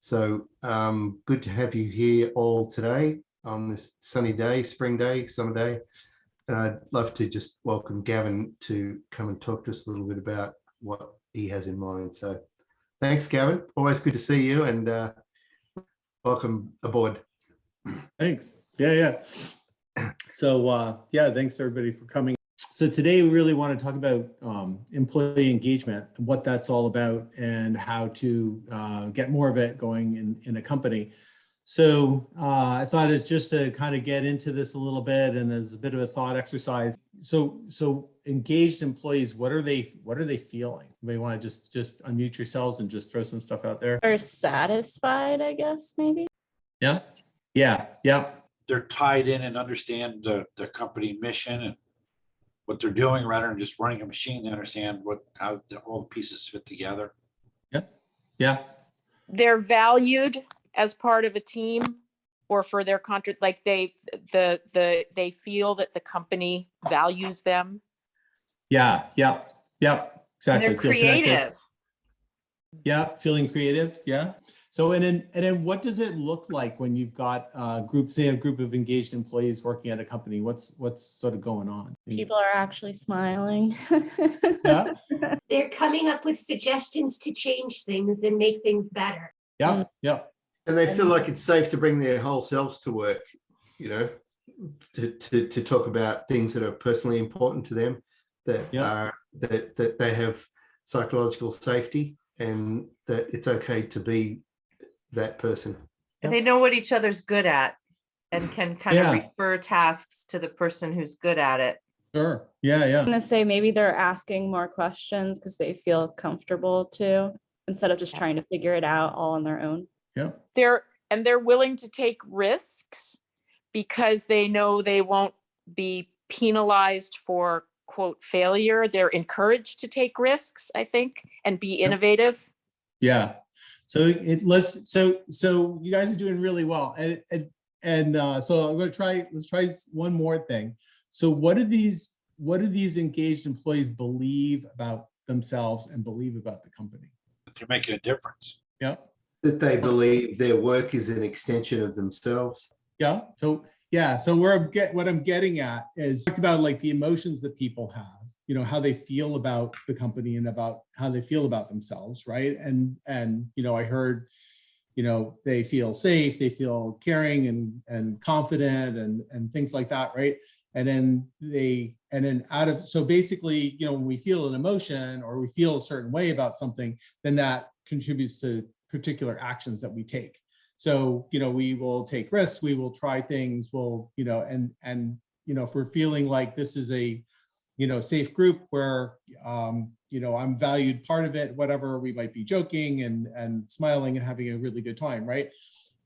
So good to have you here all today on this sunny day, spring day, summer day. And I'd love to just welcome Gavin to come and talk to us a little bit about what he has in mind. So thanks, Gavin. Always good to see you, and welcome aboard. Thanks. Yeah. So thanks everybody for coming. So today we really want to talk about employee engagement and what that's all about and how to get more of it going in a company. So I thought it's just to kind of get into this a little bit and as a bit of a thought exercise. So engaged employees, what are they feeling? You may want to just unmute yourselves and just throw some stuff out there. Are satisfied, I guess, maybe. Yeah. They're tied in and understand the company mission and what they're doing, rather than just running a machine. They understand how all the pieces fit together. Yeah. They're valued as part of a team, or for their contract, like they feel that the company values them. Yeah. Exactly. And they're creative. Yeah, feeling creative. Yeah. So and then what does it look like when you've got say a group of engaged employees working at a company? What's sort of going on? People are actually smiling. Yeah. They're coming up with suggestions to change things and make things better. Yeah. And they feel like it's safe to bring their whole selves to work, you know, to talk about things that are personally important to them, that they have psychological safety, and that it's okay to be that person. And they know what each other's good at and can kind of refer tasks to the person who's good at it. Sure. Yeah. I'm gonna say maybe they're asking more questions because they feel comfortable to, instead of just trying to figure it out all on their own. Yeah. They're willing to take risks because they know they won't be penalized for quote failure. They're encouraged to take risks, I think, and be innovative. Yeah. So so you guys are doing really well, and so I'm going to let's try one more thing. So what do these engaged employees believe about themselves and believe about the company? They're making a difference. Yeah. That they believe their work is an extension of themselves. Yeah. So what I'm getting at is talked about like the emotions that people have, you know, how they feel about the company and about how they feel about themselves, right? And you know, I heard, you know, they feel safe, they feel caring and confident and things like that, right? So basically, you know, when we feel an emotion or we feel a certain way about something, then that contributes to particular actions that we take. So, you know, we will take risks, we will try things, we'll, you know, and you know, if we're feeling like this is a, you know, safe group where, you know, I'm valued part of it, whatever, we might be joking and smiling and having a really good time, right?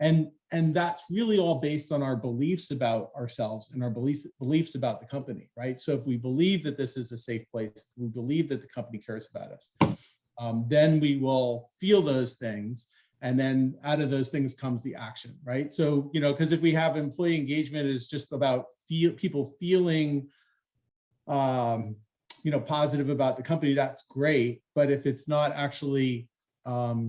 And that's really all based on our beliefs about ourselves and our beliefs about the company, right? So if we believe that this is a safe place, we believe that the company cares about us, then we will feel those things. And then out of those things comes the action, right? So, you know, because if we have employee engagement is just about people feeling, you know, positive about the company, that's great. But if it's not actually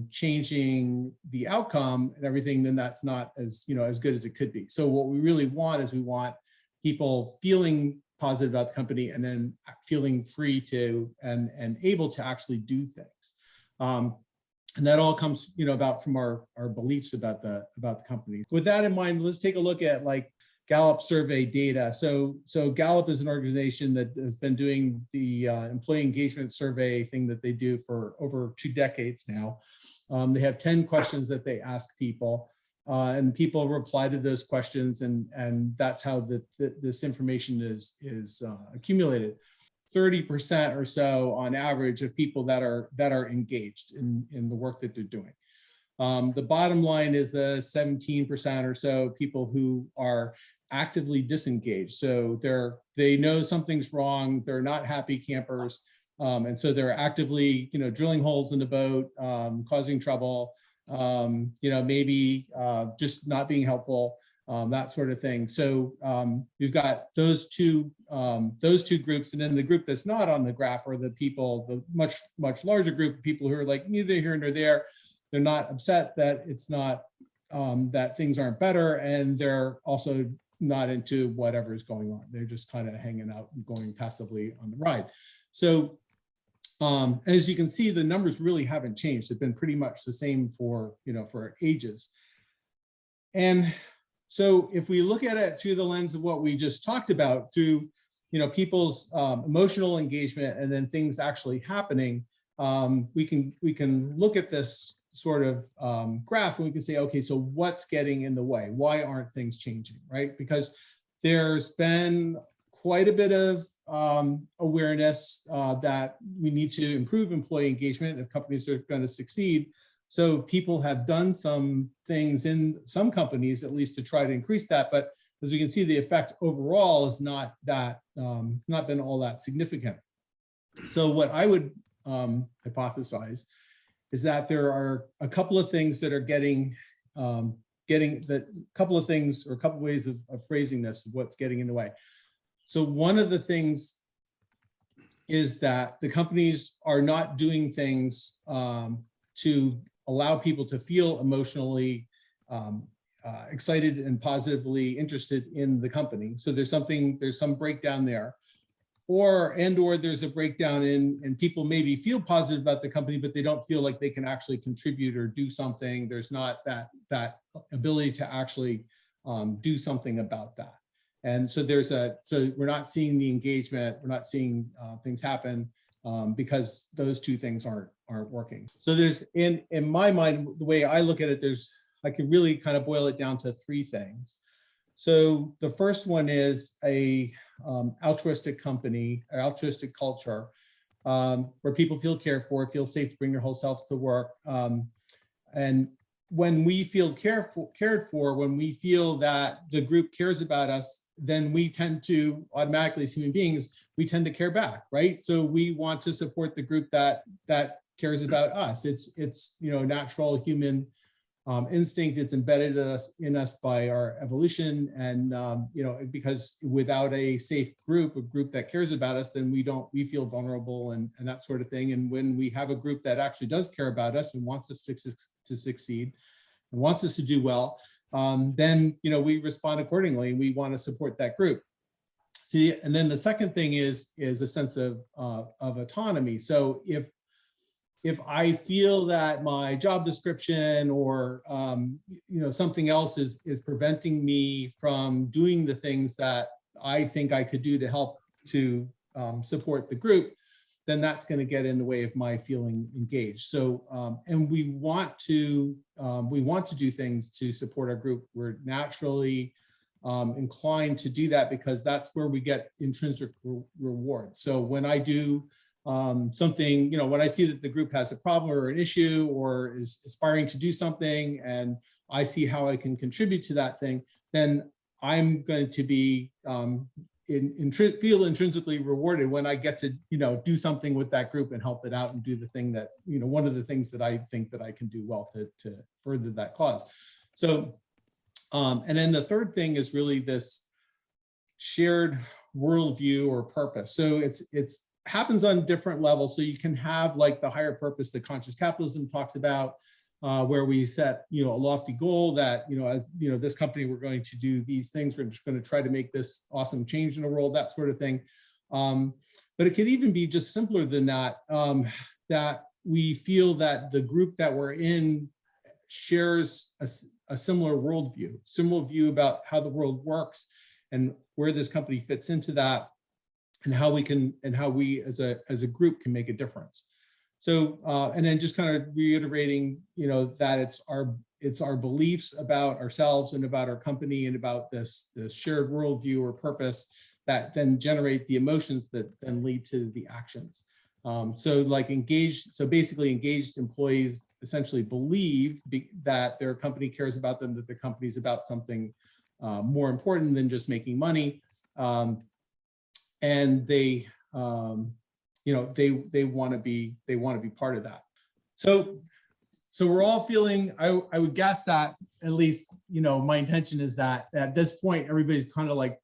changing the outcome and everything, then that's not as, you know, as good as it could be. So what we really want is we want people feeling positive about the company and then feeling free to and able to actually do things. And that all comes, you know, about from our beliefs about the company. With that in mind, let's take a look at like Gallup survey data. So Gallup is an organization that has been doing the employee engagement survey thing that they do for over 2 decades now. They have 10 questions that they ask people, and people reply to those questions, and that's how this information is accumulated. 30% or so on average of people that are engaged in the work that they're doing. The bottom line is the 17% or so people who are actively disengaged. So they know something's wrong, they're not happy campers, and so they're actively, you know, drilling holes in the boat, causing trouble, you know, maybe just not being helpful. That sort of thing. So you've got those two groups, and then the group that's not on the graph are the people, the much larger group of people who are like neither here nor there, they're not upset that it's not, that things aren't better, and they're also not into whatever is going on. They're just kind of hanging out and going passively on the ride. So as you can see, the numbers really haven't changed. They've been pretty much the same for, for ages. And so if we look at it through the lens of what we just talked about, through, people's emotional engagement and then things actually happening, we can look at this sort of graph and we can say, okay, so what's getting in the way? Why aren't things changing, right? Because there's been quite a bit of awareness that we need to improve employee engagement if companies are going to succeed. So people have done some things in some companies, at least, to try to increase that. But as we can see, the effect overall is not been all that significant. So what I would hypothesize is that there are a couple of things that are getting that couple of things, or a couple of ways of phrasing this, what's getting in the way. So one of the things is that the companies are not doing things to allow people to feel emotionally excited and positively interested in the company. So there's some breakdown there. Or there's a breakdown in people maybe feel positive about the company, but they don't feel like they can actually contribute or do something. There's not that ability to actually do something about that. And so so we're not seeing the engagement, we're not seeing things happen because those two things aren't working. So there's, in my mind, the way I look at it, I can really kind of boil it down to three things. So the first one is a altruistic company, or altruistic culture, where people feel cared for, feel safe to bring their whole self to work. And when we feel cared for, when we feel that the group cares about us, then we tend to automatically, as human beings, we tend to care back, right? So we want to support the group that cares about us. It's natural human instinct. It's embedded in us by our evolution, and because without a safe group, a group that cares about us, then we feel vulnerable and that sort of thing. And when we have a group that actually does care about us and wants us to succeed and wants us to do well, then we respond accordingly, and we want to support that group. See, and then the second thing is a sense of autonomy. So if I feel that my job description or something else is preventing me from doing the things that I think I could do to help to support the group, then that's going to get in the way of my feeling engaged. So and we want to do things to support our group. We're naturally inclined to do that because that's where we get intrinsic reward. So when I do something, when I see that the group has a problem or an issue or is aspiring to do something, and I see how I can contribute to that thing, then I'm going to be feel intrinsically rewarded when I get to do something with that group and help it out and do the thing that one of the things that I think that I can do well to further that cause. So and then the third thing is really this shared worldview or purpose. So it's happens on different levels. So you can have like the higher purpose that Conscious Capitalism talks about, where we set a lofty goal that as this company, we're going to do these things, we're just going to try to make this awesome change in the world, that sort of thing. But it could even be just simpler than that, that we feel that the group that we're in shares a similar worldview, similar view about how the world works and where this company fits into that, and how we as a group can make a difference. So and then just kind of reiterating, that it's our beliefs about ourselves and about our company and about this shared worldview or purpose that then generate the emotions that then lead to the actions. So basically engaged employees essentially believe that their company cares about them, that their company is about something more important than just making money. And they want to be part of that. So we're all feeling, I would guess that at least, my intention is that at this point, everybody's kind of like,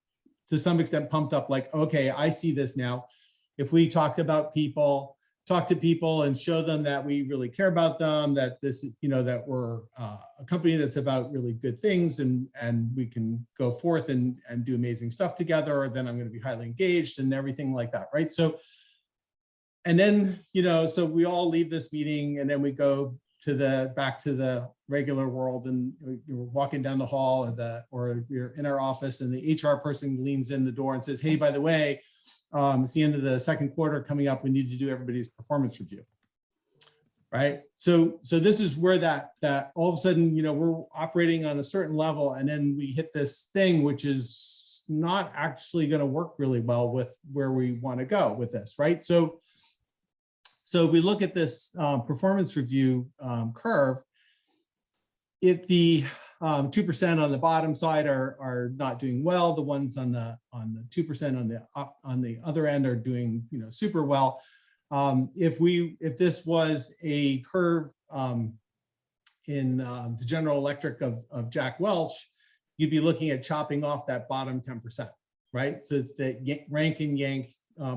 to some extent pumped up, like, okay, I see this now. If we talked about people talk to people and show them that we really care about them, that this, that we're a company that's about really good things, and we can go forth and do amazing stuff together, or then I'm going to be highly engaged and everything like that, right? So, and then, so we all leave this meeting and then we go to back to the regular world, and you're walking down the hall or you're in our office, and the HR person leans in the door and says, hey, by the way, it's the end of the second quarter coming up. We need to do everybody's performance review, right? So this is where that all of a sudden, we're operating on a certain level, and then we hit this thing, which is not actually going to work really well with where we want to go with this, right? So we look at this performance review curve. If the 2% on the bottom side are not doing well, the ones on the 2% on the other end are doing super well. If this was a curve in the General Electric of Jack Welch, you'd be looking at chopping off that bottom 10%, right? So it's the rank and yank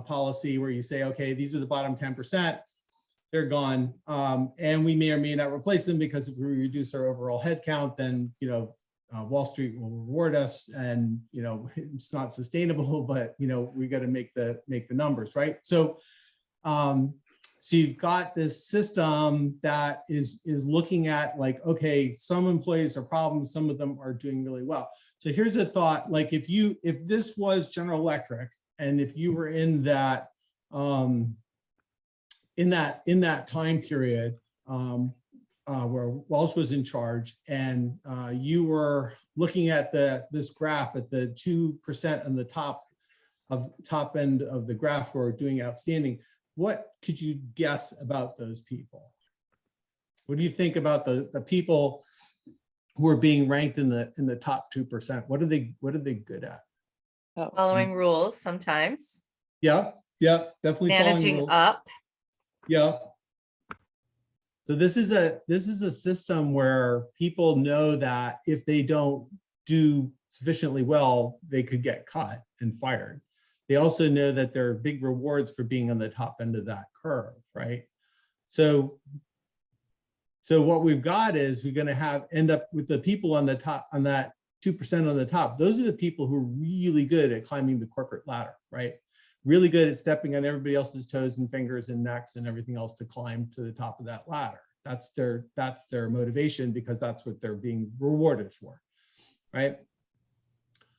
policy where you say, okay, these are the bottom 10%, they're gone. And we may or may not replace them, because if we reduce our overall headcount, then, Wall Street will reward us, and, it's not sustainable, but, we got to make the numbers, right? So, so you've got this system that is looking at like, okay, some employees are problems, some of them are doing really well. So here's a thought, like if this was General Electric, and if you were in that in that time period where Welch was in charge, and you were looking at this graph at the 2% on the top end of the graph who are doing outstanding, what could you guess about those people? What do you think about the people who are being ranked in the top 2%? What are they good at? Following rules sometimes. Yeah, definitely Managing up. Yeah. So this is a system where people know that if they don't do sufficiently well, they could get cut and fired. They also know that there are big rewards for being on the top end of that curve, right? So what we've got is we're going to end up with the people on the top, on that 2% on the top. Those are the people who are really good at climbing the corporate ladder, right? Really good at stepping on everybody else's toes and fingers and necks and everything else to climb to the top of that ladder. That's their motivation, because that's what they're being rewarded for, right?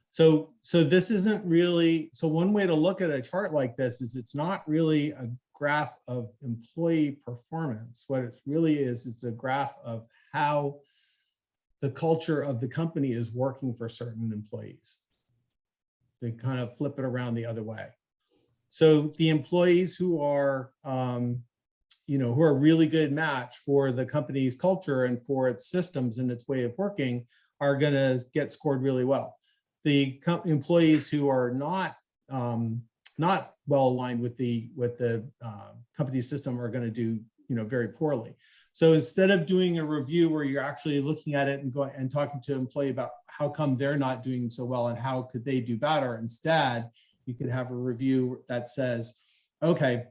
So this isn't really, so one way to look at a chart like this is it's not really a graph of employee performance. What it really is, it's a graph of how the culture of the company is working for certain employees. They kind of flip it around the other way. So the employees who are, who are a really good match for the company's culture and for its systems and its way of working are going to get scored really well. The employees who are not well aligned with the company system are going to do very poorly. So instead of doing a review where you're actually looking at it and going and talking to an employee about how come they're not doing so well and how could they do better, instead you could have a review that says, okay,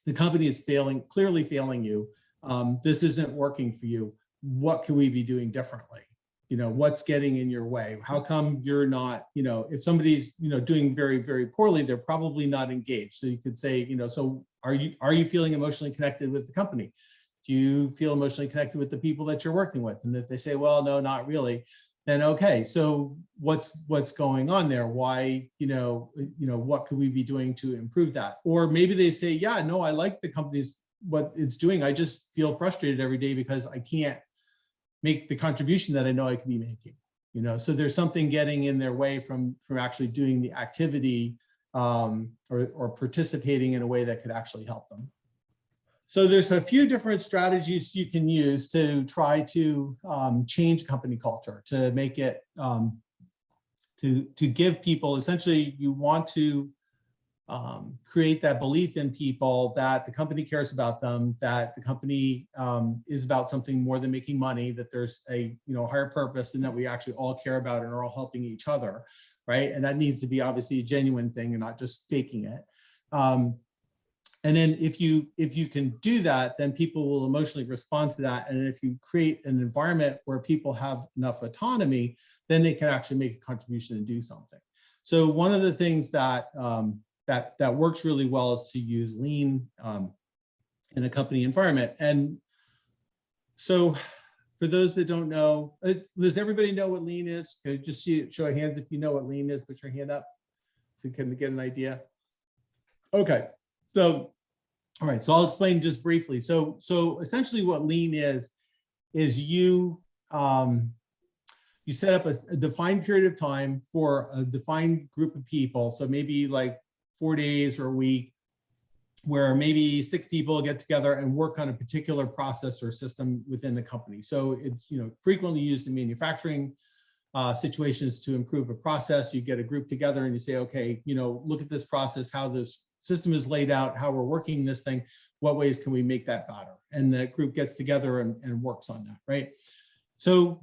the company is clearly failing you. This isn't working for you. What can we be doing differently? What's getting in your way? How come you're not, if somebody's, doing very, very poorly, they're probably not engaged. So you could say, so are you feeling emotionally connected with the company? Do you feel emotionally connected with the people that you're working with? And if they say, well, no, not really, then okay, so what's going on there? Why, what could we be doing to improve that? Or maybe they say, yeah, no, I like the company's, what it's doing. I just feel frustrated every day because I can't make the contribution that I know I could be making, so there's something getting in their way from actually doing the activity or participating in a way that could actually help them. So there's a few different strategies you can use to try to change company culture, to make it, to give people, essentially you want to create that belief in people that the company cares about them, that the company is about something more than making money, that there's a higher purpose, and that we actually all care about and are all helping each other, right? And that needs to be obviously a genuine thing and not just faking it. And then if you can do that, then people will emotionally respond to that. And if you create an environment where people have enough autonomy, then they can actually make a contribution and do something. So one of the things that that works really well is to use lean in a company environment. And so for those that don't know, does everybody know what lean is? Can I just show of hands if you know what lean is? Put your hand up so you can get an idea. Okay. So, all right, so I'll explain just briefly. So essentially what lean is you set up a defined period of time for a defined group of people. So maybe like 4 days or a week, where maybe 6 people get together and work on a particular process or system within the company. So it's frequently used in manufacturing situations to improve a process. You get a group together and you say, okay, look at this process, how this system is laid out, how we're working this thing, what ways can we make that better? And the group gets together and works on that, right? So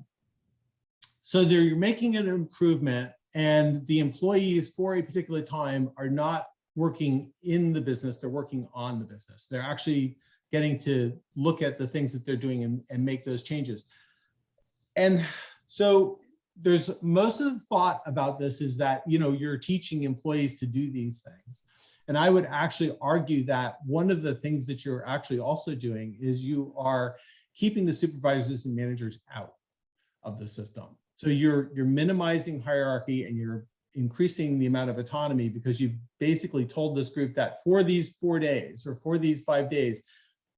you're making an improvement, and the employees for a particular time are not working in the business, they're working on the business. They're actually getting to look at the things that they're doing and make those changes. And so there's most of the thought about this is that, you're teaching employees to do these things. And I would actually argue that one of the things that you're actually also doing is you are keeping the supervisors and managers out of the system. So you're minimizing hierarchy and you're increasing the amount of autonomy, because you've basically told this group that for these 4 days or for these 5 days,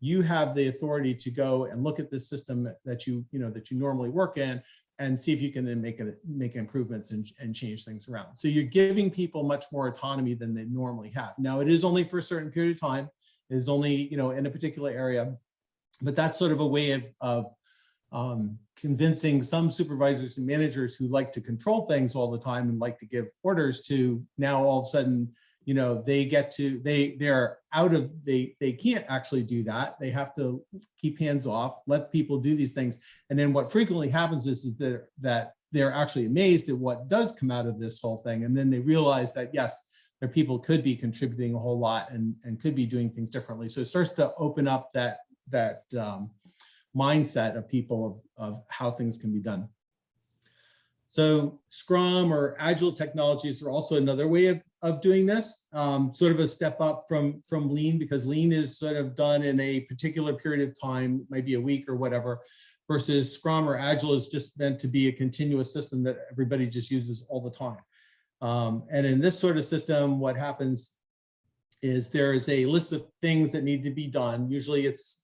you have the authority to go and look at the system that you normally work in and see if you can then make improvements and change things around. So you're giving people much more autonomy than they normally have. Now, it is only for a certain period of time. It is only, in a particular area, but that's sort of a way of convincing some supervisors and managers who like to control things all the time and like to give orders to, now all of a sudden, they can't actually do that. They have to keep hands off, let people do these things. And then what frequently happens is that they're actually amazed at what does come out of this whole thing. And then they realize that, yes, their people could be contributing a whole lot and could be doing things differently. So it starts to open up that mindset of people of how things can be done. So Scrum or Agile technologies are also another way of doing this, sort of a step up from Lean, because Lean is sort of done in a particular period of time, maybe a week or whatever, versus Scrum or Agile is just meant to be a continuous system that everybody just uses all the time. And in this sort of system, what happens is there is a list of things that need to be done. Usually it's,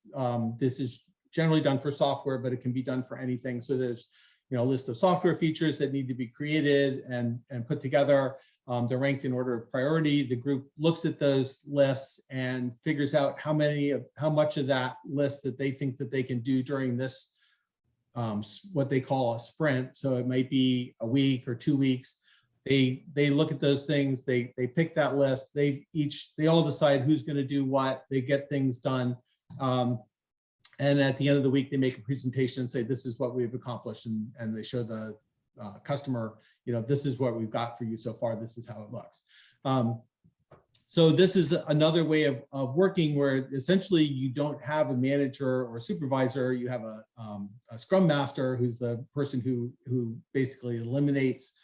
this is generally done for software, but it can be done for anything. So there's a list of software features that need to be created and put together. They're ranked in order of priority. The group looks at those lists and figures out how much of that list that they think that they can do during this, what they call a sprint. So it might be a week or 2 weeks. They look at those things, they pick that list, they all decide who's going to do what, they get things done. And at the end of the week, they make a presentation and say, this is what we've accomplished. And they show the customer, this is what we've got for you so far. This is how it looks. So this is another way of working where essentially you don't have a manager or a supervisor. You have a Scrum Master who's the person who basically eliminates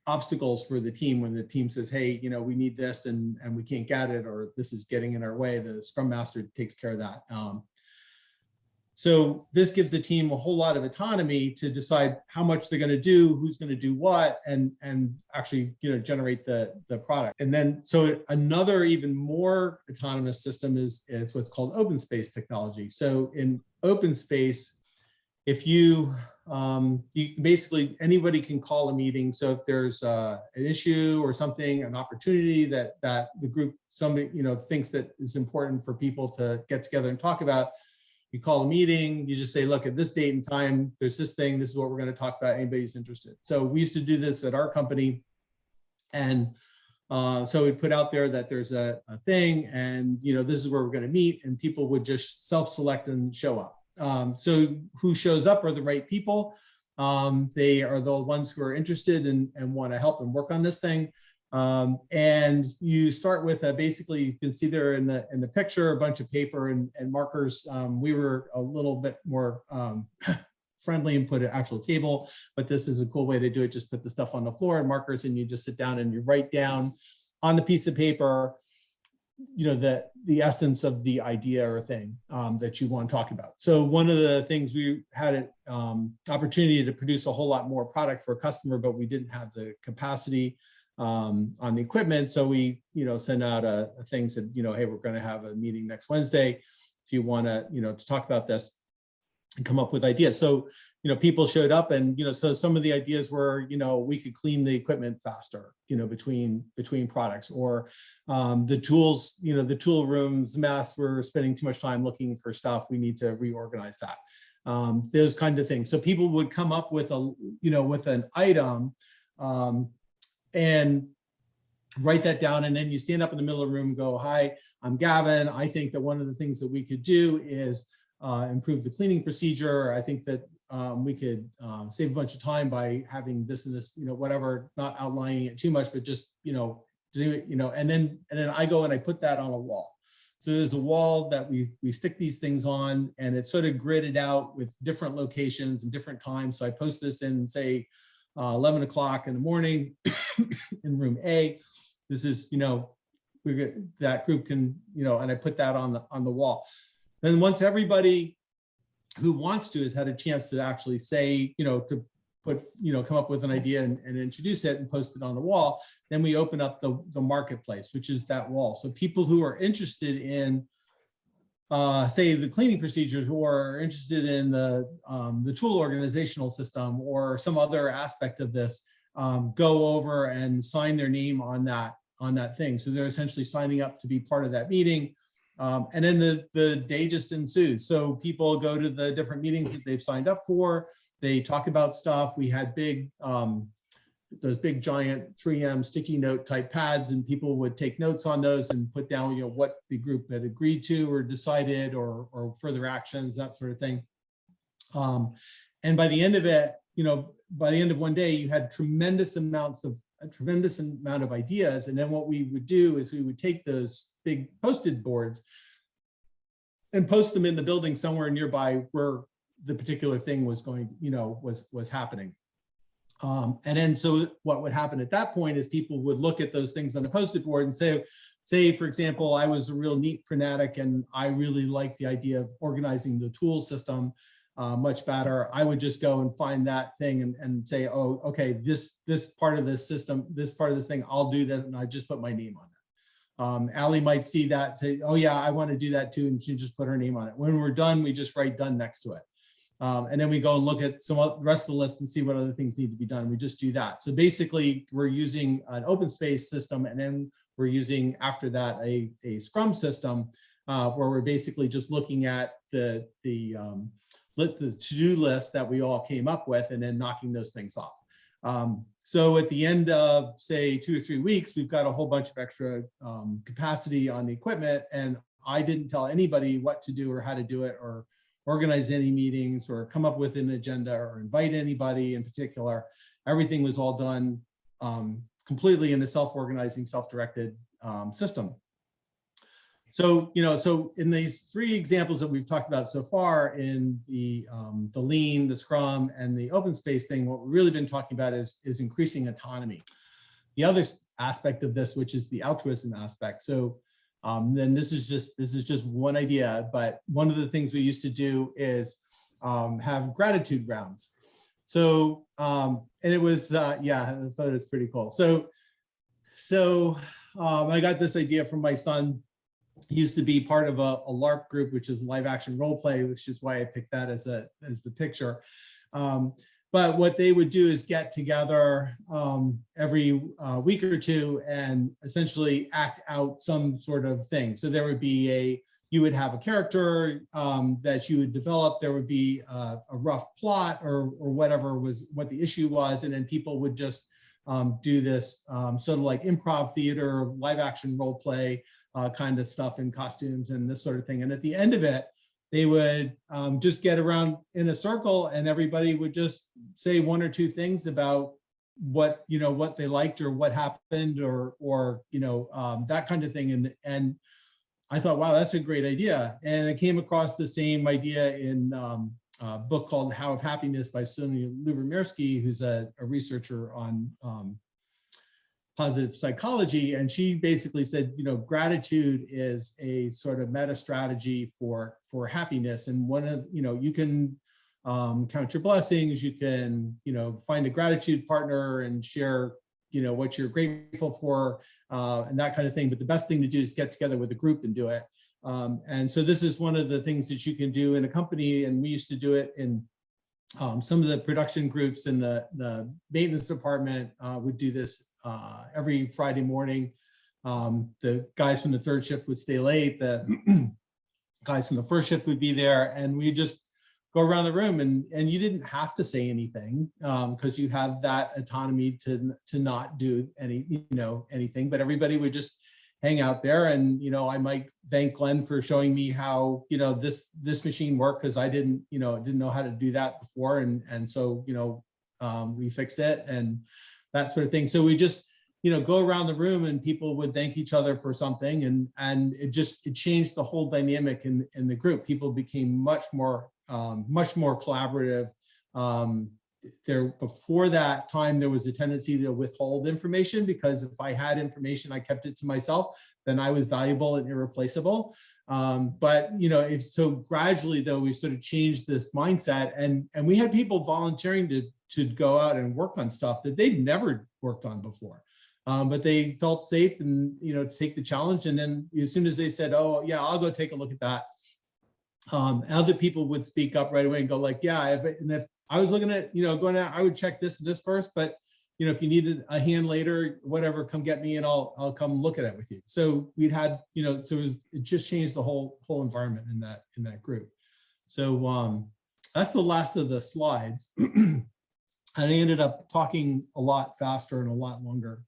obstacles for the team. When the team says, hey, we need this and we can't get it, or this is getting in our way, the Scrum Master takes care of that. So this gives the team a whole lot of autonomy to decide how much they're going to do, who's going to do what, and actually generate the product. And then so another even more autonomous system is what's called open space technology. So in open space, if you basically anybody can call a meeting. So if there's an issue or something, an opportunity that the group somebody thinks that is important for people to get together and talk about, you call a meeting, you just say, look, at this date and time, there's this thing, this is what we're going to talk about, anybody's interested. So we used to do this at our company. And so we'd put out there that there's a thing and, this is where we're going to meet, and people would just self-select and show up. So who shows up are the right people. They are the ones who are interested and want to help and work on this thing. And you start with basically, you can see there in the picture, a bunch of paper and markers. We were a little bit more friendly and put an actual table, but this is a cool way to do it. Just put the stuff on the floor and markers, and you just sit down and you write down on the piece of paper, you know, the essence of the idea or thing that you want to talk about. So one of the things, we had an opportunity to produce a whole lot more product for a customer, but we didn't have the capacity on the equipment. So we, you know, send out a thing, said, you know, hey, we're going to have a meeting next Wednesday if you want to, you know, to talk about this and come up with ideas. So, you know, people showed up, and, you know, so some of the ideas were, you know, we could clean the equipment faster, you know, between products, or the tools, you know, the tool room's mess, we're spending too much time looking for stuff, we need to reorganize that. Those kind of things. So people would come up with a, you know, with an item and write that down, and then you stand up in the middle of the room and go, hi, I'm Gavin. I think that one of the things that we could do is improve the cleaning procedure. I think that we could save a bunch of time by having this and this, you know, whatever, not outlining it too much, but just, you know, do it, you know, and then I go and I put that on a wall. So there's a wall that we stick these things on, and it's sort of gridded out with different locations and different times. So I post this in, say, 11 o'clock in the morning in room A. This is, you know, that group can, you know, and I put that on the wall. Then once everybody who wants to has had a chance to actually say, you know, to put, you know, come up with an idea and introduce it and post it on the wall, then we open up the marketplace, which is that wall. So people who are interested in, say, the cleaning procedures, or are interested in the tool organizational system or some other aspect of this, go over and sign their name on that thing. So they're essentially signing up to be part of that meeting. And then the day just ensues. So people go to the different meetings that they've signed up for. They talk about stuff. We had those big giant 3M sticky note type pads, and people would take notes on those and put down, you know, what the group had agreed to or decided, or further actions, that sort of thing. And by the end of it, you know, by the end of one day, you had a tremendous amount of ideas. And then what we would do is we would take those big posted boards and post them in the building somewhere nearby where the particular thing was going, you know, was happening. And then so what would happen at that point is people would look at those things on the posted board and say, for example, I was a real neat fanatic and I really liked the idea of organizing the tool system much better. I would just go and find that thing and say, oh, okay, this part of this system, this part of this thing, I'll do that, and I just put my name on it. Allie might see that, say, oh yeah, I want to do that too, and she just put her name on it. When we're done, we just write done next to it. And then we go and look at the rest of the list and see what other things need to be done. We just do that. So basically, we're using an open space system, and then we're using, after that, a Scrum system where we're basically just looking at the to-do list that we all came up with, and then knocking those things off. So at the end of, say, 2 or 3 weeks, we've got a whole bunch of extra capacity on the equipment, and I didn't tell anybody what to do or how to do it, or organize any meetings, or come up with an agenda, or invite anybody in particular. Everything was all done completely in a self-organizing, self-directed system. So, you know, so in these 3 examples that we've talked about so far, in the lean, the Scrum, and the open space thing, what we've really been talking about is increasing autonomy. The other aspect of this, which is the altruism aspect. So then this is just one idea, but one of the things we used to do is have gratitude rounds. So and it was yeah, the photo is pretty cool. So I got this idea from my son. He used to be part of a LARP group, which is live action role play, which is why I picked that as the picture. But what they would do is get together every week or two and essentially act out some sort of thing. So there would be you would have a character that you would develop. There would be a rough plot or whatever was what the issue was, and then people would just do this sort of like improv theater, live action role play kind of stuff in costumes and this sort of thing. And at the end of it, they would just get around in a circle, and everybody would just say 1 or 2 things about what they liked or what happened or that kind of thing. And I thought, wow, that's a great idea. And I came across the same idea in a book called How of Happiness by Sonia Lyubomirsky, who's a researcher on positive psychology. And she basically said, gratitude is a sort of meta strategy for happiness. And one of, you can count your blessings, you can, find a gratitude partner and share, what you're grateful for and that kind of thing. But the best thing to do is get together with a group and do it. And so this is one of the things that you can do in a company. And we used to do it in some of the production groups in the maintenance department would do this every Friday morning. The guys from the third shift would stay late. The guys from the first shift would be there, and we just go around the room, and you didn't have to say anything because you have that autonomy to not do anything, but everybody would just hang out there. And I might thank Glenn for showing me how this machine worked, because I didn't know how to do that before, and so we fixed it and that sort of thing. So we just go around the room, and people would thank each other for something, and it changed the whole dynamic in the group. People became much more collaborative. Before that time, there was a tendency to withhold information, because if I had information, I kept it to myself, then I was valuable and irreplaceable. But so gradually, though, we sort of changed this mindset, and we had people volunteering to go out and work on stuff that they'd never worked on before. But they felt safe and to take the challenge. And then as soon as they said, "Oh yeah, I'll go take a look at that," other people would speak up right away and go like, "Yeah, if I was looking at going out, I would check this and this first, but if you needed a hand later, whatever, come get me and I'll come look at it with you." So we'd had so it just changed the whole environment in that group. So that's the last of the slides. And I ended up talking a lot faster and a lot longer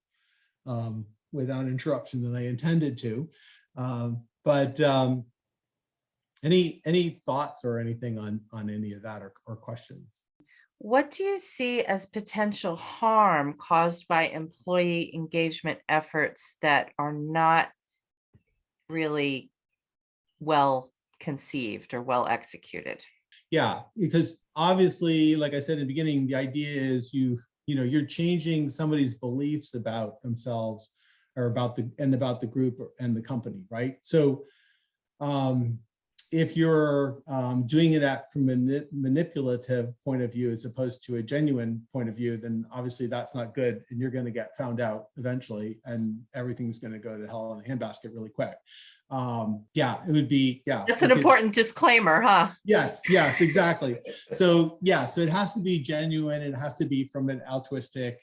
without interruption than I intended to. But any thoughts or anything on any of that or questions? What do you see as potential harm caused by employee engagement efforts that are not really well conceived or well executed? Yeah, because obviously, like I said in the beginning, the idea is you're changing somebody's beliefs about themselves or about the group and the company, right? So if you're doing it from a manipulative point of view as opposed to a genuine point of view, then obviously that's not good, and you're going to get found out eventually, and everything's going to go to hell in a handbasket really quick. Yeah, it would be, yeah. That's an important disclaimer, huh? Yes, exactly. So yeah, so it has to be genuine. It has to be from an altruistic,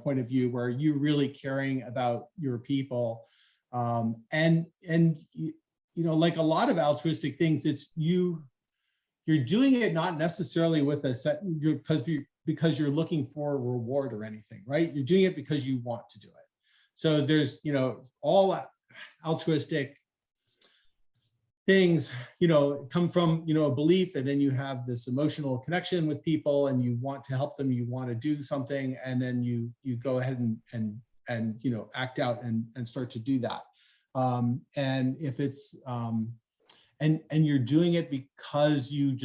point of view where you're really caring about your people, and like a lot of altruistic things, it's you're doing it not necessarily with a set because you're looking for a reward or anything, right? You're doing it because you want to do it. So there's all altruistic things come from a belief, and then you have this emotional connection with people, and you want to help them, you want to do something, and then you go ahead and act out and start to do that. And if it's and you're doing it because you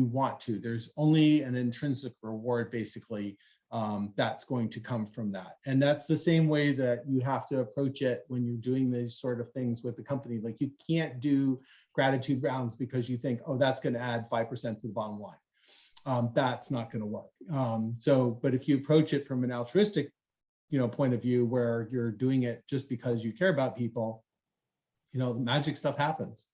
want to, there's only an intrinsic reward basically that's going to come from that. And that's the same way that you have to approach it when you're doing these sort of things with the company. Like, you can't do gratitude rounds because you think, oh, that's going to add 5% to the bottom line. That's not going to work. But if you approach it from an altruistic point of view, where you're doing it just because you care about people, magic stuff happens.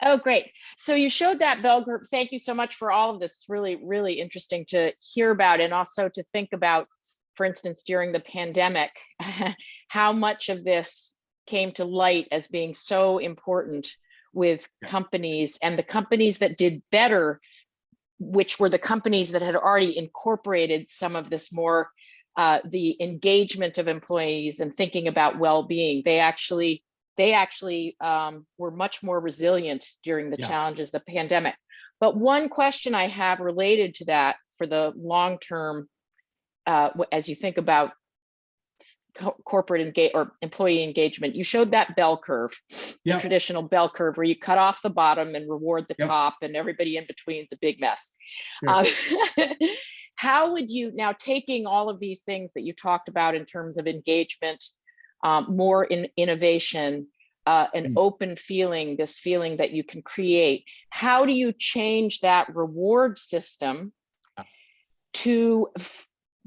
Oh, great. So you showed that bell group. Thank you so much for all of this. Really, really interesting to hear about, and also to think about, for instance, during the pandemic, how much of this came to light as being so important with companies, and the companies that did better, which were the companies that had already incorporated some of this more, the engagement of employees and thinking about well-being. They actually were much more resilient during the challenges of the pandemic. But one question I have related to that for the long term, as you think about corporate engage or employee engagement, you showed that bell curve, the Yep. traditional bell curve where you cut off the bottom and reward the Yep. top, and everybody in between is a big mess. Yeah. How would you, now taking all of these things that you talked about in terms of engagement, more in innovation, an open feeling, this feeling that you can create, how do you change that reward system to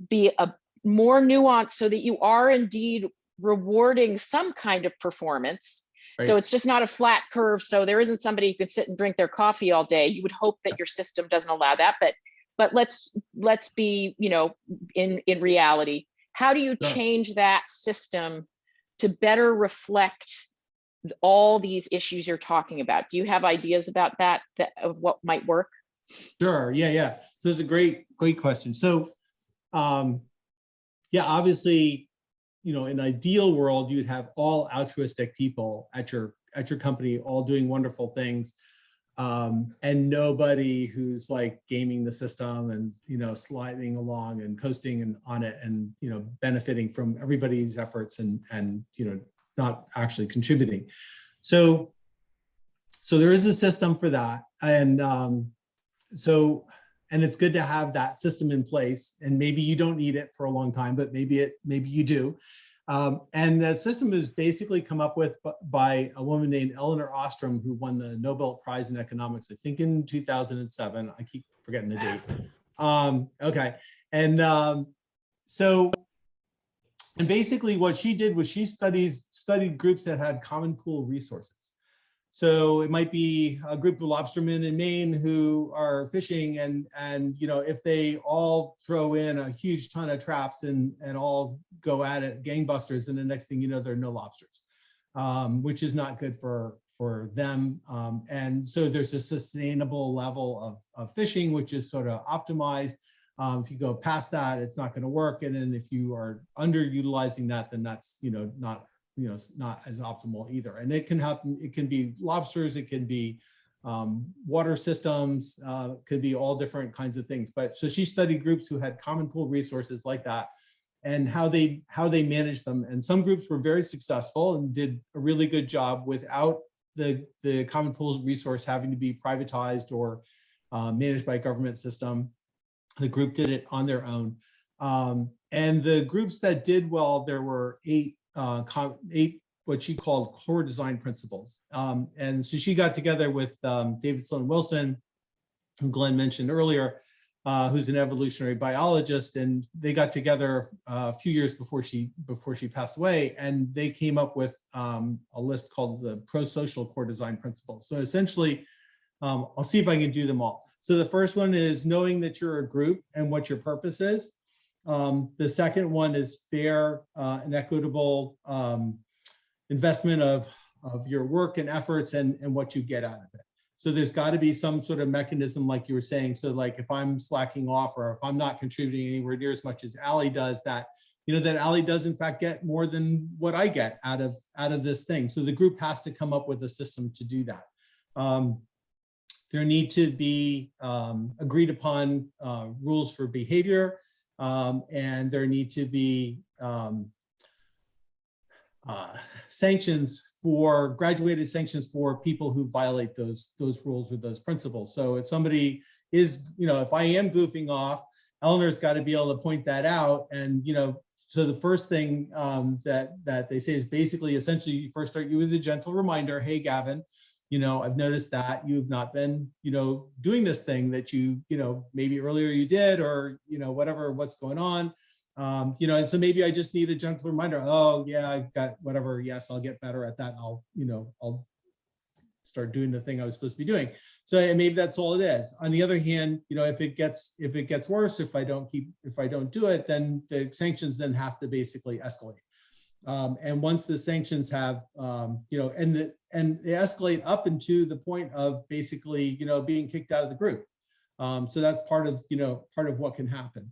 be a more nuanced so that you are indeed rewarding some kind of performance? Right. So it's just not a flat curve. So there isn't somebody who can sit and drink their coffee all day. You would hope that your system doesn't allow that, but let's be, you know, in reality, how do you Sure. change that system to better reflect all these issues you're talking about? Do you have ideas about that of what might work? Sure. Yeah. So this is a great question. So, yeah, obviously, you know, in an ideal world, you'd have all altruistic people at your company, all doing wonderful things, and nobody who's like gaming the system and, you know, sliding along and coasting and on it and, you know, benefiting from everybody's efforts and you know, not actually contributing. So there is a system for that, and and it's good to have that system in place, and maybe you don't need it for a long time, but maybe you do. And that system is basically come up with by a woman named Elinor Ostrom, who won the Nobel Prize in Economics, I think in 2007. I keep forgetting the date. Okay, and and basically what she did was she studied groups that had common pool resources. So it might be a group of lobstermen in Maine who are fishing, and you know, if they all throw in a huge ton of traps and all go at it gangbusters, and the next thing you know, there are no lobsters, which is not good for them. And so there's a sustainable level of fishing, which is sort of optimized. If you go past that, it's not going to work. And then if you are underutilizing that, then that's, you know, not as optimal either. And it can happen, it can be lobsters, it can be water systems, could be all different kinds of things. But so she studied groups who had common pool resources like that and how they managed them. And some groups were very successful and did a really good job without the common pool resource having to be privatized or managed by a government system. The group did it on their own. And the groups that did well, there were eight what she called core design principles. And so she got together with David Sloan Wilson, who Glenn mentioned earlier, who's an evolutionary biologist, and they got together a few years before she passed away, and they came up with a list called the pro-social core design principles. So essentially, I'll see if I can do them all. So the first one is knowing that you're a group and what your purpose is. The second one is fair and equitable investment of your work and efforts and what you get out of it. So there's got to be some sort of mechanism, like you were saying. So like if I'm slacking off or if I'm not contributing anywhere near as much as Allie does, that, you know, that Allie does in fact get more than what I get out of this thing. So the group has to come up with a system to do that. There need to be agreed upon rules for behavior. And there need to be graduated sanctions for people who violate those rules or those principles. So if somebody is, you know, if I am goofing off, Elinor's got to be able to point that out. And, you know, so the first thing that they say is basically, essentially, you first start you with a gentle reminder, hey, Gavin, you know, I've noticed that you've not been, you know, doing this thing that you know, maybe earlier you did, or, you know, what's going on. You know, and so maybe I just need a gentle reminder. Oh yeah, I've got whatever. Yes, I'll get better at that. And I'll start doing the thing I was supposed to be doing. So maybe that's all it is. On the other hand, you know, if it gets worse, if I don't do it, then the sanctions then have to basically escalate. And once the sanctions have, you know, and they escalate up into the point of basically, you know, being kicked out of the group. So that's part of what can happen.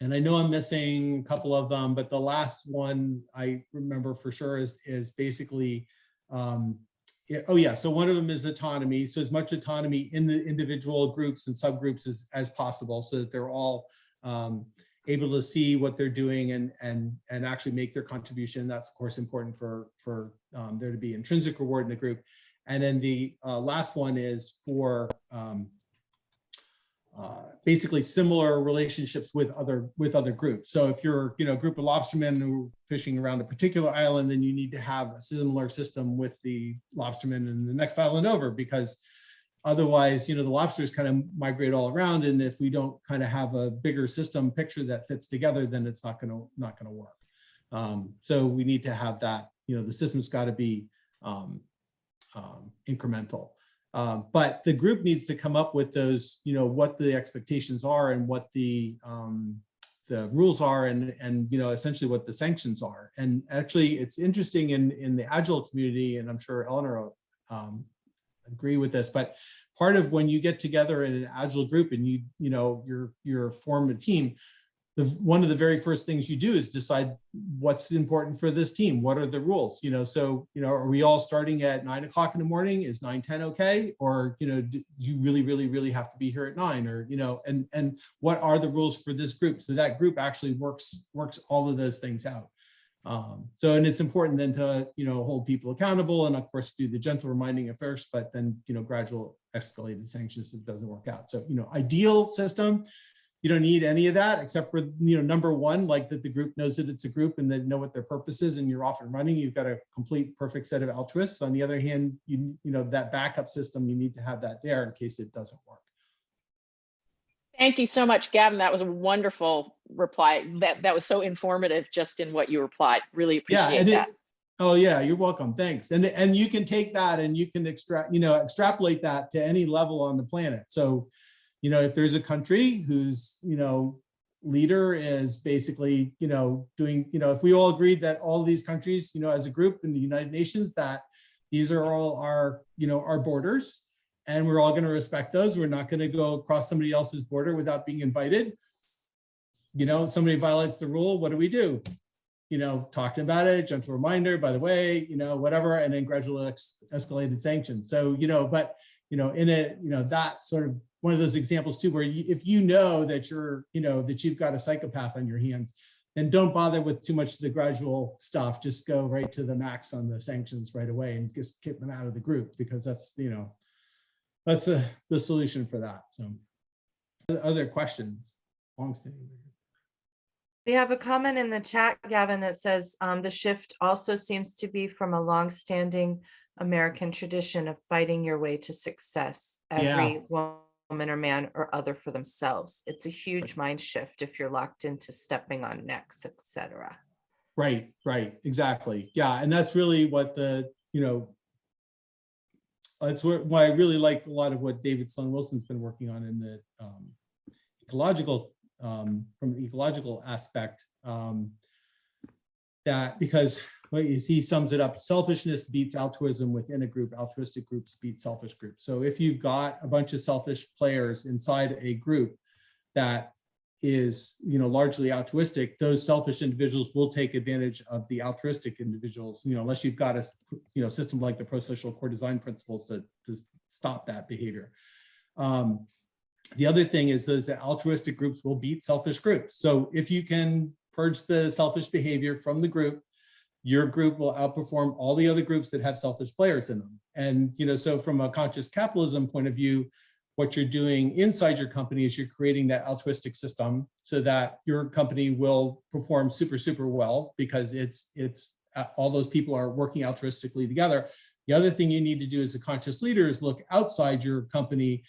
And I know I'm missing a couple of them, but the last one I remember for sure is basically, oh yeah, so one of them is autonomy. So as much autonomy in the individual groups and subgroups as possible, so that they're all able to see what they're doing and actually make their contribution. That's of course important for there to be intrinsic reward in the group. And then the last one is for basically similar relationships with other groups. So if you're a group of lobstermen who are fishing around a particular island, then you need to have a similar system with the lobstermen in the next island over, because otherwise, the lobsters kind of migrate all around, and if we don't kind of have a bigger system picture that fits together, then it's not going to work. So we need to have that. The system's got to be incremental. But the group needs to come up with those, what the expectations are and what the rules are, and essentially what the sanctions are. And actually, it's interesting in the Agile community, and I'm sure Elinor agree with this, but part of when you get together in an Agile group and you're form a team, one of the very first things you do is decide what's important for this team. What are the rules? So are we all starting at 9 o'clock in the morning? Is 9:10 okay? Or do you really have to be here at 9? Or and what are the rules for this group? So that group actually works all of those things out. And it's important then to hold people accountable, and of course do the gentle reminding at first, but then gradual escalated sanctions if it doesn't work out. So ideal system, you don't need any of that except for number one, like that the group knows that it's a group and they know what their purpose is, and you're off and running. You've got a complete perfect set of altruists. On the other hand, that backup system, you need to have that there in case it doesn't work. Thank you so much, Gavin. That was a wonderful reply. That was so informative just in what you replied. Really appreciate that. Oh yeah, you're welcome. Thanks. And you can take that and you can extrapolate that to any level on the planet. So, if there's a country whose, leader is basically, doing, if we all agreed that all these countries, as a group in the United Nations, that these are all our, our borders, and we're all going to respect those. We're not going to go across somebody else's border without being invited. Somebody violates the rule. What do? Talked about it, gentle reminder, by the way, whatever, and then gradual escalated sanctions. So, but, in it, that's sort of one of those examples too, where if that you're, that you've got a psychopath on your hands, then don't bother with too much of the gradual stuff. Just go right to the max on the sanctions right away and just get them out of the group, because that's, that's the solution for that. So other questions? We have a comment in the chat, Gavin, that says the shift also seems to be from a longstanding American tradition of fighting your way to success. Every woman or man or other for themselves. It's a huge mind shift if you're locked into stepping on necks, etc. Right, exactly. Yeah, and that's really what that's why I really like a lot of what David Sloan Wilson's been working on in the ecological, from an ecological aspect, that because he sums it up, selfishness beats altruism within a group, altruistic groups beat selfish groups. So if you've got a bunch of selfish players inside a group that is largely altruistic, those selfish individuals will take advantage of the altruistic individuals, unless you've got a system like the pro-social core design principles to stop that behavior. The other thing is that altruistic groups will beat selfish groups. So if you can purge the selfish behavior from the group, your group will outperform all the other groups that have selfish players in them. And so from a conscious capitalism point of view, what you're doing inside your company is you're creating that altruistic system so that your company will perform super well, because it's all those people are working altruistically together. The other thing you need to do as a conscious leader is look outside your company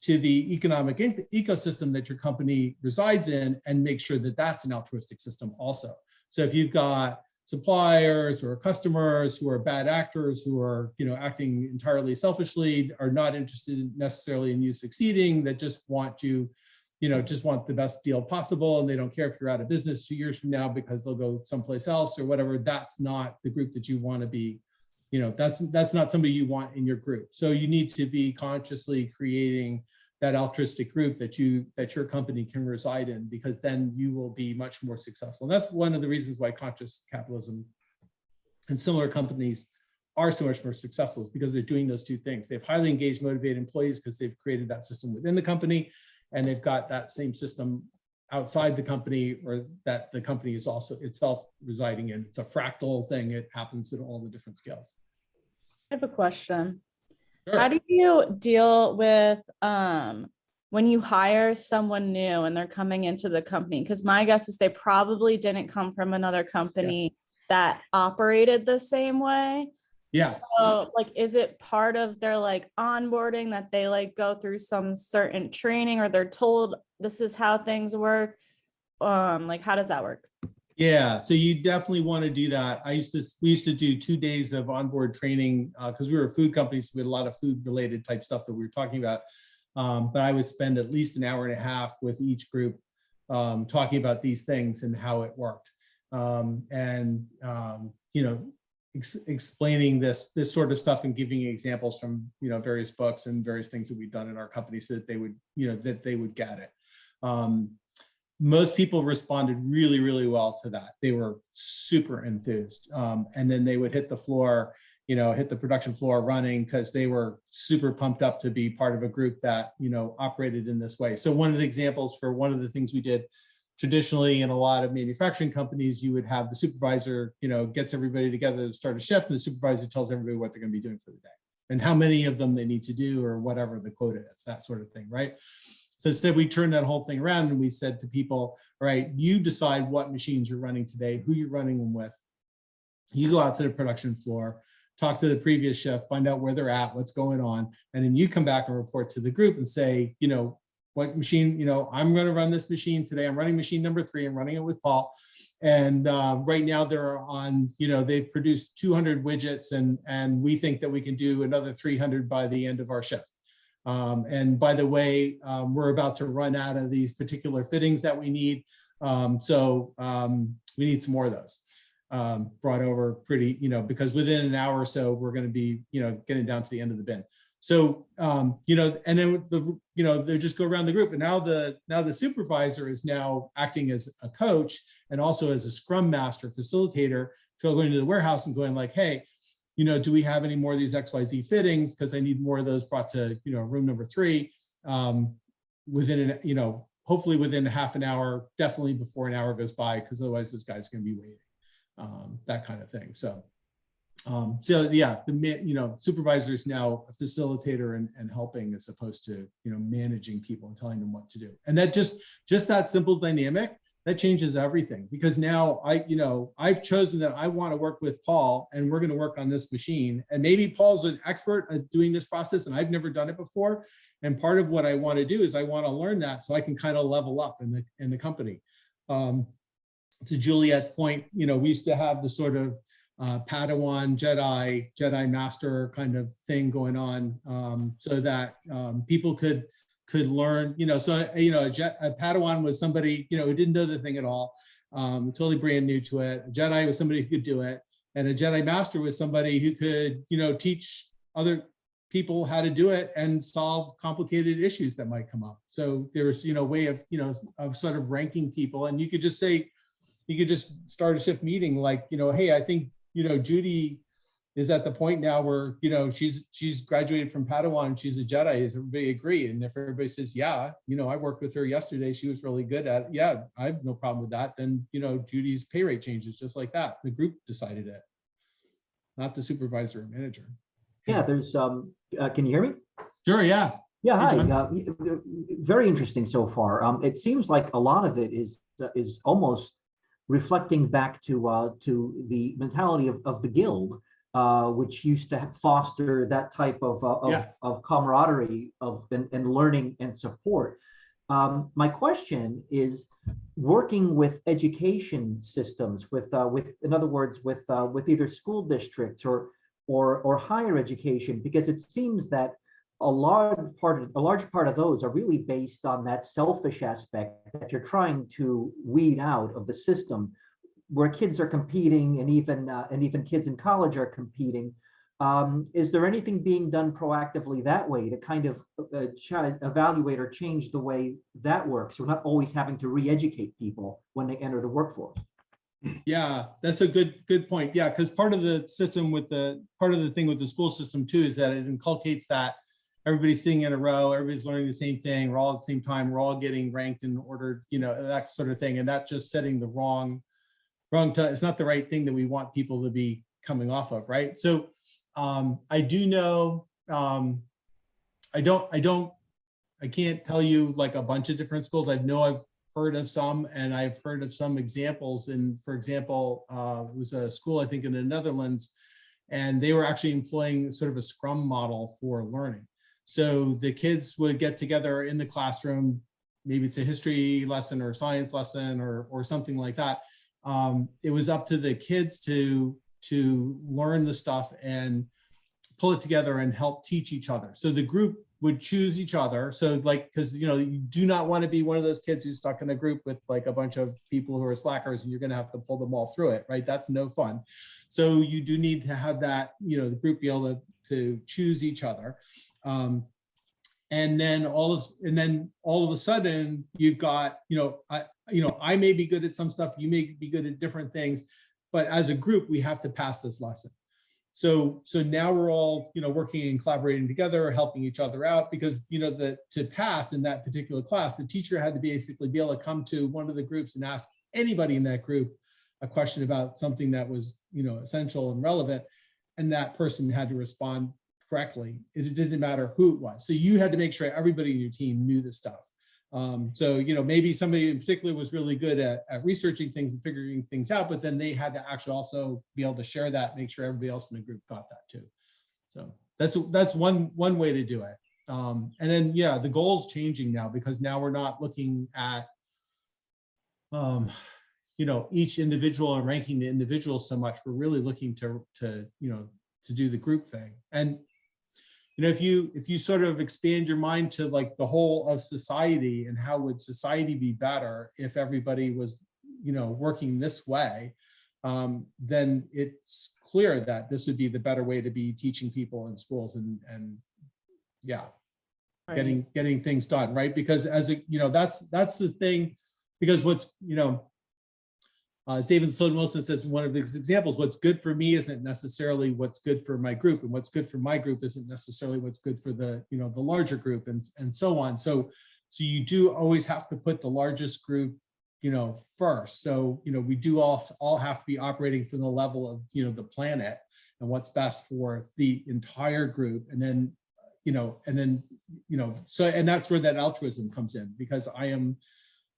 to the economic ecosystem that your company resides in and make sure that that's an altruistic system also. So if you've got suppliers or customers who are bad actors, who are acting entirely selfishly, are not interested necessarily in you succeeding, that just want you, just want the best deal possible, and they don't care if you're out of business 2 years from now because they'll go someplace else or whatever, that's not the group that you want to be. That's not somebody you want in your group. So you need to be consciously creating that altruistic group that your company can reside in, because then you will be much more successful. And that's one of the reasons why conscious capitalism and similar companies are so much more successful, is because they're doing those two things. They have highly engaged, motivated employees because they've created that system within the company, and they've got that same system outside the company or that the company is also itself residing in. It's a fractal thing. It happens at all the different scales. I have a question. Sure. How do you deal with when you hire someone new and they're coming into the company? Because my guess is they probably didn't come from another company that operated the same way. Yeah. So like, is it part of their like onboarding that they like go through some certain training, or they're told this is how things work? Like, how does that work? Yeah, so you definitely want to do that. We used to do 2 days of onboard training because we were a food company, so we had a lot of food related type stuff that we were talking about. But I would spend at least an hour and a half with each group talking about these things and how it worked. You know, explaining this sort of stuff and giving examples from, you know, various books and various things that we've done in our company so that they would, you know, that they would get it. Most people responded really, really well to that. They were super enthused. And then they would hit the floor, you know, hit the production floor running because they were super pumped up to be part of a group that, you know, operated in this way. So one of the examples for one of the things we did traditionally in a lot of manufacturing companies, you would have the supervisor, you know, gets everybody together to start a shift, and the supervisor tells everybody what they're going to be doing for the day and how many of them they need to do or whatever the quota is, that sort of thing, right? So instead we turned that whole thing around and we said to people, all right, you decide what machines you're running today, who you're running them with. You go out to the production floor, talk to the previous shift, find out where they're at, what's going on, and then you come back and report to the group and say, you know, what machine, you know, I'm going to run this machine today. I'm running machine number 3. I'm running it with Paul. And right now they're on, you know, they've produced 200 widgets and we think that we can do another 300 by the end of our shift. And by the way, we're about to run out of these particular fittings that we need. So we need some more of those brought over pretty, you know, because within an hour or so, we're going to be, you know, getting down to the end of the bin. So, you know, and then you know, they just go around the group, and now the supervisor is now acting as a coach and also as a Scrum master facilitator, going to the warehouse and going like, hey, you know, do we have any more of these XYZ fittings? Because I need more of those brought to, you know, room number 3 within an, you know, hopefully within half an hour, definitely before an hour goes by, because otherwise this guy's going to be waiting, that kind of thing. So, so yeah, you know, supervisor is now a facilitator and helping as opposed to, you know, managing people and telling them what to do. And that just that simple dynamic, that changes everything, because now I've chosen that I want to work with Paul and we're going to work on this machine. And maybe Paul's an expert at doing this process and I've never done it before. And part of what I want to do is I want to learn that so I can kind of level up in the company. To Juliet's point, you know, we used to have the sort of Padawan, Jedi Master kind of thing going on, so that people could learn, you know, so, you know, a Padawan was somebody, you know, who didn't know the thing at all, totally brand new to it. A Jedi was somebody who could do it. And a Jedi Master was somebody who could, you know, teach other people how to do it and solve complicated issues that might come up. So there's, you know, a way of, you know, of sort of ranking people. And you could just say, you could just start a shift meeting like, you know, hey, I think, you know, Judy is at the point now where, you know, she's graduated from Padawan and she's a Jedi. Does everybody agree? And if everybody says, yeah, you know, I worked with her yesterday, she was really good at it. Yeah, I have no problem with that. Then, you know, Judy's pay rate changes just like that. The group decided it, not the supervisor or manager. Yeah, there's, can you hear me? Sure, yeah. Yeah, Hey, hi. Very interesting so far. It seems like a lot of it is almost reflecting back to the mentality of the guild, which used to foster that type of camaraderie and learning and support. My question is, working with education systems, with in other words, with either school districts or higher education, because it seems that a large part of those are really based on that selfish aspect that you're trying to weed out of the system, where kids are competing and even kids in college are competing. Is there anything being done proactively that way to kind of evaluate or change the way that works? We're not always having to re-educate people when they enter the workforce. Yeah, that's a good point. Yeah, because part of the system part of the thing with the school system too is that it inculcates that everybody's sitting in a row, everybody's learning the same thing, we're all at the same time, we're all getting ranked and ordered, you know, that sort of thing. And that's just setting the wrong it's not the right thing that we want people to be coming off of, right? So I do know, I can't tell you like a bunch of different schools. I've heard of some, and I've heard of some examples. And for example, it was a school, I think in the Netherlands, and they were actually employing sort of a Scrum model for learning. So the kids would get together in the classroom, maybe it's a history lesson or science lesson or something like that. It was up to the kids to learn the stuff and pull it together and help teach each other. So the group would choose each other. So like, because you know, you do not want to be one of those kids who's stuck in a group with like a bunch of people who are slackers and you're going to have to pull them all through it, right? That's no fun. So you do need to have that, you know, the group be able to choose each other. And then all of a sudden you've got, I may be good at some stuff, you may be good at different things, but as a group, we have to pass this lesson. So now we're all, working and collaborating together, helping each other out, because, to pass in that particular class, the teacher had to basically be able to come to one of the groups and ask anybody in that group a question about something that was, essential and relevant. And that person had to respond correctly. It didn't matter who it was. So you had to make sure everybody in your team knew this stuff. So, maybe somebody in particular was really good at researching things and figuring things out, but then they had to actually also be able to share that, make sure everybody else in the group got that too. So that's one way to do it. And then, yeah, the goal's changing now, because now we're not looking at, each individual and ranking the individual so much. We're really looking to do the group thing. And if you sort of expand your mind to like the whole of society, and how would society be better if everybody was, working this way, then it's clear that this would be the better way to be teaching people in schools and yeah, right. getting things done, right? Because as that's the thing, because what's, as David Sloan Wilson says in one of his examples, what's good for me isn't necessarily what's good for my group, and what's good for my group isn't necessarily what's good for the the larger group, and so on. So you do always have to put the largest group first. So we do all have to be operating from the level of the planet and what's best for the entire group, and then so, and that's where that altruism comes in, because I am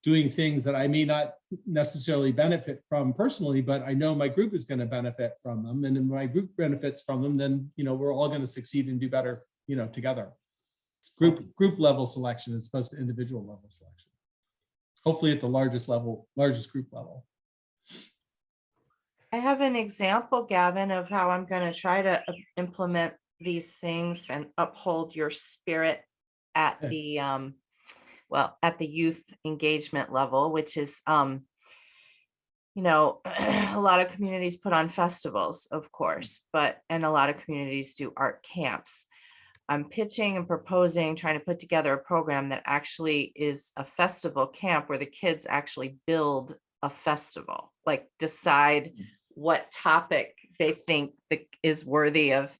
doing things that I may not necessarily benefit from personally, but I know my group is going to benefit from them. And if my group benefits from them, then, we're all going to succeed and do better, together. Group level selection as opposed to individual level selection. Hopefully at the largest group level. I have an example, Gavin, of how I'm going to try to implement these things and uphold your spirit at the at the youth engagement level, which is, a lot of communities put on festivals, of course, and a lot of communities do art camps. I'm pitching and proposing, trying to put together a program that actually is a festival camp where the kids actually build a festival, like decide what topic they think is worthy of,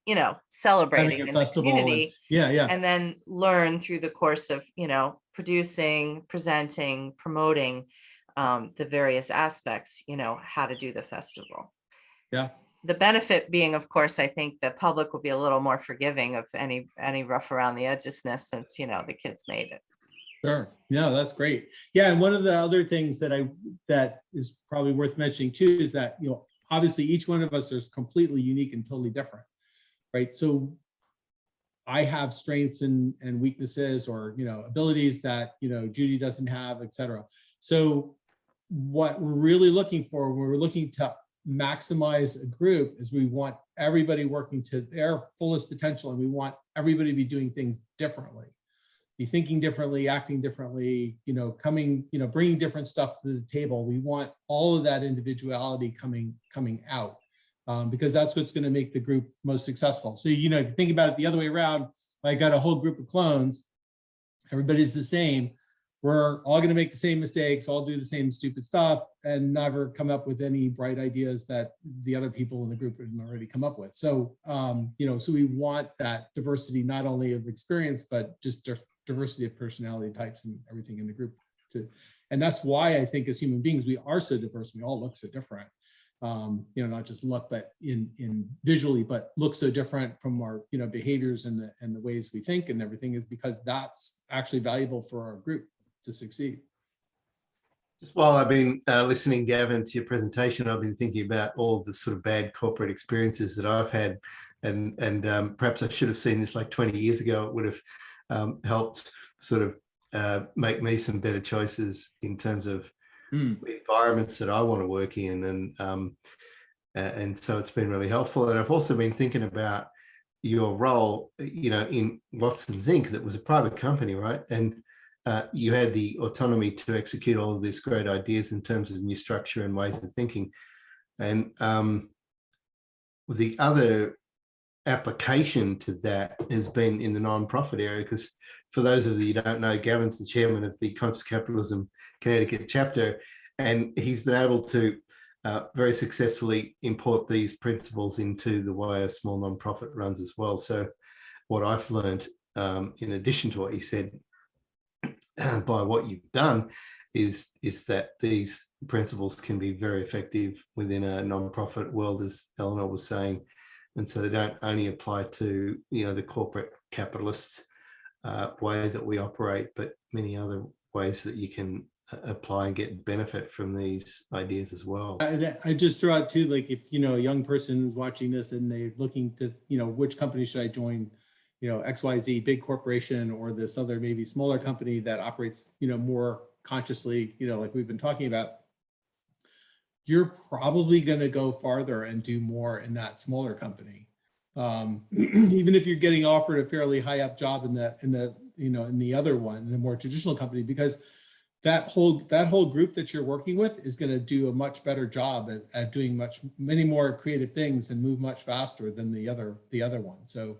celebrating in the community. And then learn through the course of, producing, presenting, promoting the various aspects, how to do the festival. Yeah. The benefit being, of course, I think the public will be a little more forgiving of any rough around the edgesness, since, the kids made it. Sure. Yeah, that's great. Yeah. And one of the other things that is probably worth mentioning too, is that, obviously each one of us is completely unique and totally different, right? So I have strengths and weaknesses, or, abilities that, Judy doesn't have, et cetera. So what we're really looking for when we're looking to maximize a group is we want everybody working to their fullest potential, and we want everybody to be doing things differently, be thinking differently, acting differently, bringing different stuff to the table. We want all of that individuality coming out, because that's what's going to make the group most successful. So, if you think about it the other way around, I got a whole group of clones, everybody's the same. we're all going to make the same mistakes, all do the same stupid stuff, and never come up with any bright ideas that the other people in the group have already come up with. So, so we want that diversity, not only of experience, but just diversity of personality types and everything in the group too. And that's why I think as human beings, we are so diverse. We all look so different. Not just look, but in visually, but look so different from our, behaviors and the ways we think and everything, is because that's actually valuable for our group to succeed. Just while I've been listening, Gavin, to your presentation, I've been thinking about all the sort of bad corporate experiences that I've had, and perhaps I should have seen this like 20 years ago. It would have helped sort of make me some better choices in terms of environments that I want to work in, and so it's been really helpful. And I've also been thinking about your role, in Watson's Inc. That was a private company, right? And you had the autonomy to execute all of these great ideas in terms of new structure and ways of thinking. And the other application to that has been in the non-profit area, because for those of you who don't know, Gavin's the chairman of the Conscious Capitalism Connecticut chapter, and he's been able to very successfully import these principles into the way a small non-profit runs as well. So what I've learned, in addition to what you said, by what you've done, is that these principles can be very effective within a non-profit world, as Elinor was saying. And so they don't only apply to, the corporate capitalist way that we operate, but many other ways that you can apply and get benefit from these ideas as well. I just throw out too, like if, a young person is watching this and they're looking to, which company should I join, XYZ big corporation or this other maybe smaller company that operates, more consciously, like we've been talking about, you're probably going to go farther and do more in that smaller company. Even if you're getting offered a fairly high up job in the other one, the more traditional company, because that whole group that you're working with is going to do a much better job at doing many more creative things and move much faster than the other one. So,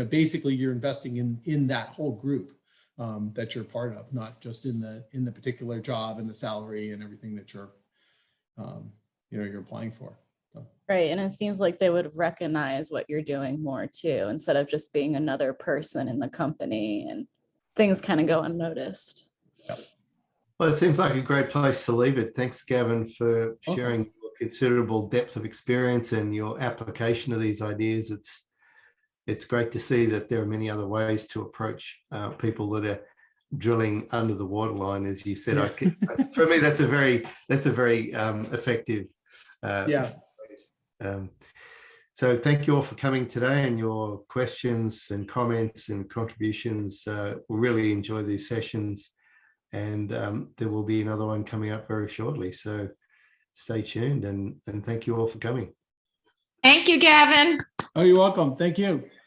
basically you're investing in that whole group that you're part of, not just in the particular job and the salary and everything that you're applying for. So. Right. And it seems like they would recognize what you're doing more too, instead of just being another person in the company, and things kind of go unnoticed. Yep. Well, it seems like a great place to leave it. Thanks, Gavin, for sharing your considerable depth of experience and your application of these ideas. It's great to see that there are many other ways to approach people that are drilling under the waterline, as you said. For me, that's a very effective. So thank you all for coming today, and your questions and comments and contributions. We really enjoy these sessions, and there will be another one coming up very shortly. So stay tuned, and thank you all for coming. Thank you, Gavin. Oh, you're welcome. Thank you.